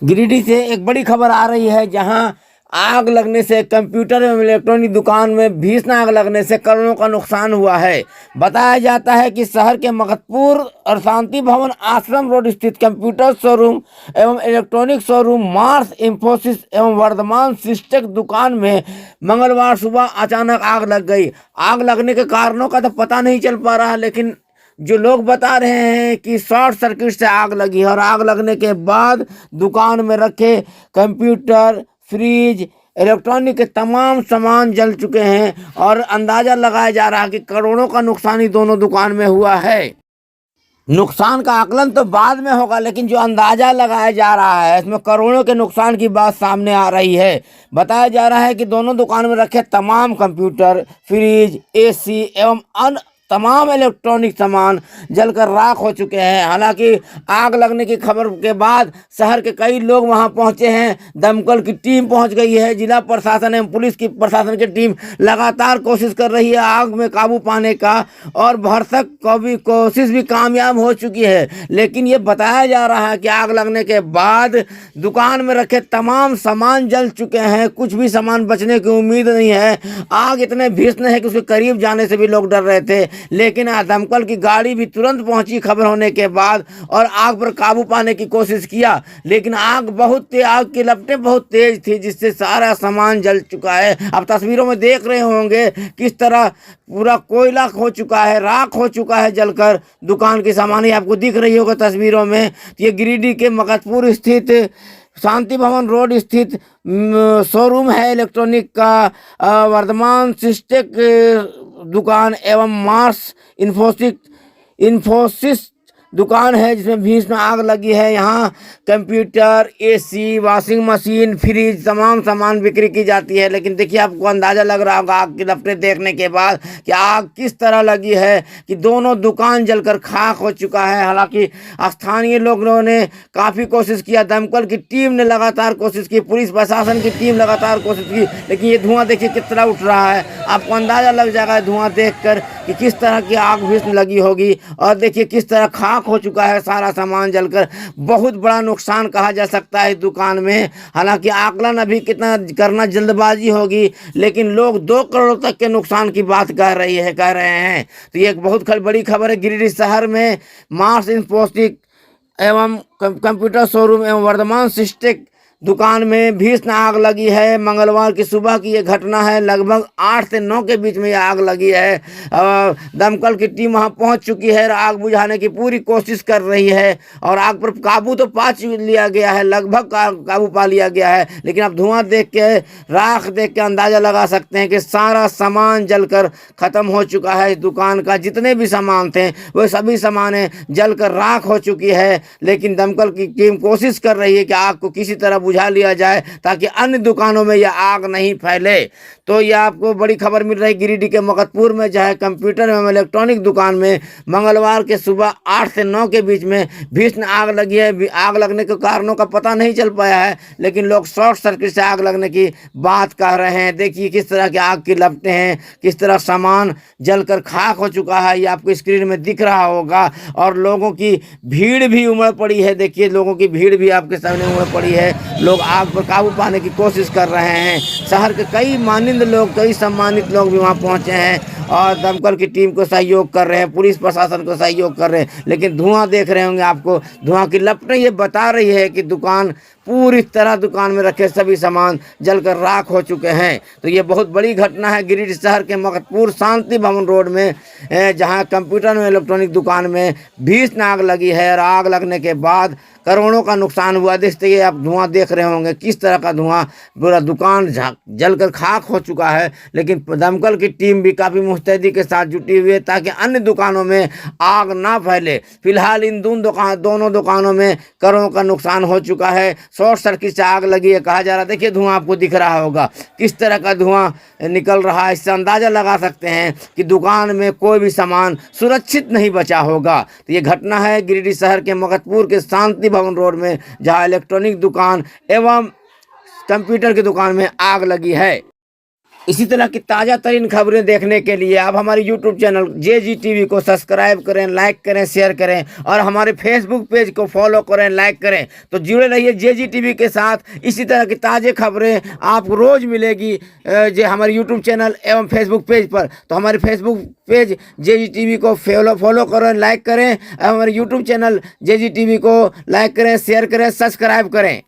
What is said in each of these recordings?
गिरिडीह से एक बड़ी खबर आ रही है, जहां आग लगने से कंप्यूटर एवं इलेक्ट्रॉनिक दुकान में भीषण आग लगने से करोड़ों का नुकसान हुआ है। बताया जाता है कि शहर के मगतपुर और शांति भवन आश्रम रोड स्थित कंप्यूटर शोरूम एवं इलेक्ट्रॉनिक शोरूम मार्स इंफोसिस एवं वर्धमान सिस्टेक दुकान में मंगलवार सुबह अचानक आग लग गई। आग लगने के कारणों का तो पता नहीं चल पा रहा, लेकिन जो लोग बता रहे हैं कि शॉर्ट सर्किट से आग लगी है और आग लगने के बाद दुकान में रखे कंप्यूटर, फ्रिज, इलेक्ट्रॉनिक के तमाम सामान जल चुके हैं और अंदाजा लगाया जा रहा है कि करोड़ों का नुकसान ही दोनों दुकान में हुआ है। नुकसान का आकलन तो बाद में होगा, लेकिन जो अंदाजा लगाया जा रहा है इसमें करोड़ों के नुकसान की बात सामने आ रही है। बताया जा रहा है कि दोनों दुकान में रखे तमाम कंप्यूटर, फ्रिज, एसी एवं अन्य तमाम इलेक्ट्रॉनिक सामान जलकर राख हो चुके हैं। हालांकि आग लगने की खबर के बाद शहर के कई लोग वहां पहुंचे हैं, दमकल की टीम पहुंच गई है, जिला प्रशासन एवं पुलिस की प्रशासन की टीम लगातार कोशिश कर रही है आग में काबू पाने का, और भरसक कोशिश भी कामयाब हो चुकी है। लेकिन ये बताया जा रहा है कि आग लगने के बाद दुकान में रखे तमाम सामान जल चुके हैं, कुछ भी सामान बचने की उम्मीद नहीं है। आग इतने भीषण है कि उसके करीब जाने से भी लोग डर रहे थे, लेकिन दमकल की गाड़ी भी तुरंत पहुंची खबर होने के बाद और आग पर काबू पाने की कोशिश किया। लेकिन आग की लपटें बहुत तेज थी, जिससे सारा सामान जल चुका है। अब तस्वीरों में देख रहे होंगे किस तरह पूरा कोयला हो चुका है, राख हो चुका है जलकर। दुकान की सामान ही आपको दिख रही होगा तस्वीरों में। ये गिरिडीह के मगतपुर स्थित शांति भवन रोड स्थित शोरूम है इलेक्ट्रॉनिक का। वर्धमान सिस्टेक दुकान एवं मार्स इंफोसिस दुकान है, जिसमें भीषण आग लगी है। यहाँ computer, AC, washing machine, fridge तमाम सामान बिक्री की जाती है। लेकिन देखिए, आपको अंदाजा लग रहा होगा आग की लपटें देखने के बाद कि आग किस तरह लगी है कि दोनों दुकान जलकर खाक हो चुका है। हालांकि स्थानीय लोगों ने काफ़ी कोशिश किया, दमकल की टीम ने लगातार कोशिश की, पुलिस प्रशासन की टीम लगातार कोशिश की, लेकिन ये धुआं देखिए किस तरह उठ रहा है। आपको अंदाजा लग जाएगा धुआं देखकर कि किस तरह की आग भीषण लगी होगी। और देखिए किस तरह खाक हो चुका है सारा सामान जलकर। बहुत बड़ा नुकसान कहा जा सकता है इस दुकान में। हालांकि आकलन अभी कितना करना जल्दबाजी होगी, लेकिन लोग 2 करोड़ तक के नुकसान की बात कह रहे हैं। तो ये एक बहुत बड़ी खबर है। गिरिडीह शहर में मार्स इंफोसिस एवं कंप्यूटर शोरूम एवं वर्धमान सिस्टेक दुकान में भीषण आग लगी है। मंगलवार की सुबह की ये घटना है। लगभग 8 से 9 के बीच में ये आग लगी है। दमकल की टीम वहां पहुंच चुकी है और आग बुझाने की पूरी कोशिश कर रही है, और आग पर काबू तो पा लिया गया है, लगभग काबू पा लिया गया है। लेकिन अब धुआं देख के, राख देख के अंदाजा लगा सकते हैं कि सारा सामान जलकर खत्म हो चुका है। इस दुकान का जितने भी सामान थे वो सभी सामानें जलकर राख हो चुकी है। लेकिन दमकल की टीम कोशिश कर रही है कि आग को किसी तरह बुझा लिया जाए, ताकि अन्य दुकानों में यह आग नहीं फैले। तो यह आपको बड़ी खबर मिल रही गिरिडीह के मगतपुर में, जहाँ कंप्यूटर एवं इलेक्ट्रॉनिक दुकान में मंगलवार के सुबह 8 से 9 के बीच में भीषण आग लगी है। आग लगने के कारणों का पता नहीं चल पाया है, लेकिन लोग शॉर्ट सर्किट से आग लगने की बात कह रहे हैं। देखिए किस तरह की आग की लपटें हैं, किस तरह सामान जलकर खाक हो चुका है, ये आपको स्क्रीन में दिख रहा होगा। और लोगों की भीड़ भी उमड़ पड़ी है। देखिए लोगों की भीड़ भी आपके सामने उमड़ पड़ी है। लोग आग पर काबू पाने की कोशिश कर रहे हैं। शहर के कई मानिंद लोग, कई सम्मानित लोग भी वहां पहुंचे हैं और दमकल की टीम को सहयोग कर रहे हैं, पुलिस प्रशासन को सहयोग कर रहे हैं। लेकिन धुआं देख रहे होंगे आपको, धुआं की लपटें ये बता रही है कि दुकान पूरी तरह दुकान में रखे सभी सामान जलकर राख हो चुके हैं। तो ये बहुत बड़ी घटना है गिरिडीह शहर के मगतपुर शांति भवन रोड में, जहां कंप्यूटर और इलेक्ट्रॉनिक दुकान में भीषण आग लगी है। और आग लगने के बाद करोड़ों का नुकसान हुआ। देखते ही आप धुआं देख रहे होंगे किस तरह का धुआं, पूरा दुकान जलकर खाक हो चुका है। लेकिन दमकल की टीम भी काफ़ी मुस्तैदी के साथ जुटी हुई है, ताकि अन्य दुकानों में आग ना फैले। फिलहाल इन दोनों दुकानों में करोड़ों का नुकसान हो चुका है। शॉर्ट सर्किट से आग लगी है कहा जा रहा है। देखिए धुआं आपको दिख रहा होगा किस तरह का धुआं निकल रहा है। इससे अंदाजा लगा सकते हैं कि दुकान में कोई भी सामान सुरक्षित नहीं बचा होगा। तो ये घटना है गिरिडीह शहर के मगतपुर के शांति भवन रोड में, जहां इलेक्ट्रॉनिक दुकान एवं कंप्यूटर की दुकान में आग लगी है। इसी तरह की ताज़ा तरीन खबरें देखने के लिए आप हमारे YouTube चैनल JG TV को सब्सक्राइब करें, लाइक करें, शेयर करें और हमारे Facebook पेज को फॉलो करें, लाइक करें। तो जुड़े रहिए JG TV के साथ। इसी तरह की ताज़े खबरें आपको रोज़ मिलेगी जो हमारे YouTube चैनल एवं Facebook पेज पर। तो हमारे Facebook पेज JG TV को फॉलो करें, लाइक करें और हमारे YouTube चैनल JG TV को लाइक करें, शेयर करें, सब्सक्राइब करें।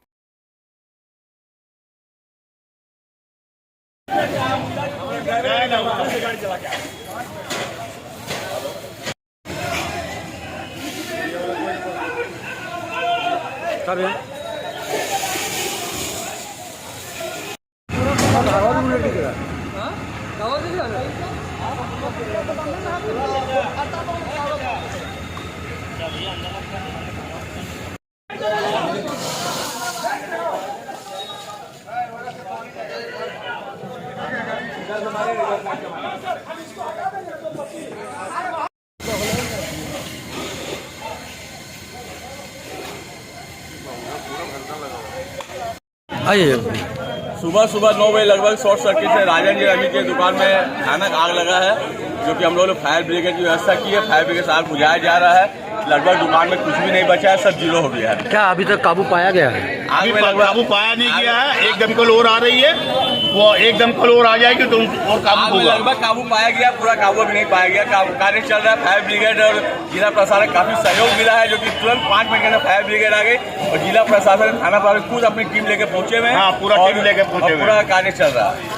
सुबह 9 बजे लगभग शॉर्ट सर्किट से राजन जी रवि की दुकान में भयानक आग लगा है, जो कि हम लोगों ने फायर ब्रिगेड की व्यवस्था की है। फायर ब्रिगेड से आग बुझाया जा रहा है। लगभग दुकान में कुछ भी नहीं बचा है, सब जीरो हो गया है। क्या अभी तक काबू पाया गया है? आग में लगभग काबू पाया नहीं गया है। एक दमकल और आ रही है, वो एक दमकल और आ जाएगी तो और काबू होगा। लगभग काबू पाया गया, पूरा काबू अभी नहीं पाया गया। कार्य चल रहा है। फायर ब्रिगेड और जिला प्रशासन काफी सहयोग मिला है, जो कि तुरंत 5 मिनट के अंदर फायर ब्रिगेड आ गई और जिला प्रशासन थाना पर खुद अपनी टीम लेके पहुंचे हुए हैं। हाँ, पूरा टीम लेके पहुंचे हुए हैं। पूरा कार्य चल रहा है।